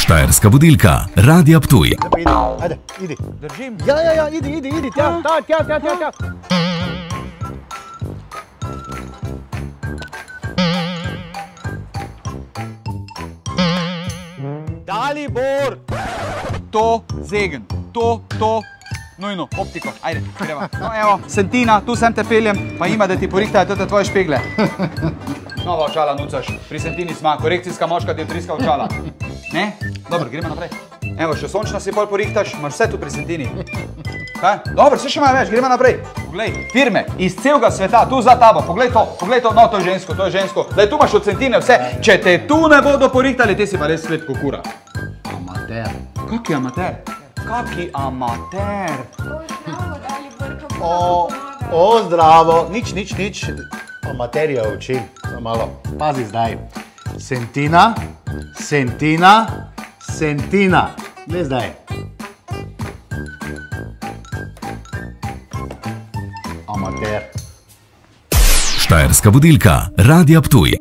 Štajerska budilka, Radia Ptuj. Ajde, idi. Držim. Ja, idi, tja. Dalibor! To, zegen. To, nujno, optiko. Ajde, greva. No, evo, Sentina, tu sem te peljem, pa ima, da ti porihtajo tudi tvoje špegle. Nova očala nucaš. Pri Sentini sma, korekcijska moška dioptrijska očala. Ne? Dobro, gremo naprej. Evo, še sončna si pol porihtaš, imaš vse tu pri Sentini. Kaj? Dobro, vse še ima več, gremo naprej. Poglej, firme iz celega sveta, tu za tabo, poglej to, no, to je žensko. Daj, tu imaš od Sentine vse. Če te tu ne bodo porihtali, ti si pa res svet kukura. Amater. Kaki amater? Kaki amater? Zdravo. Nič. Amaterija učim. Malo. Pazi zdaj. Sentina. Glej zdaj. Amater. Štajerska budilka, Radia Ptuj.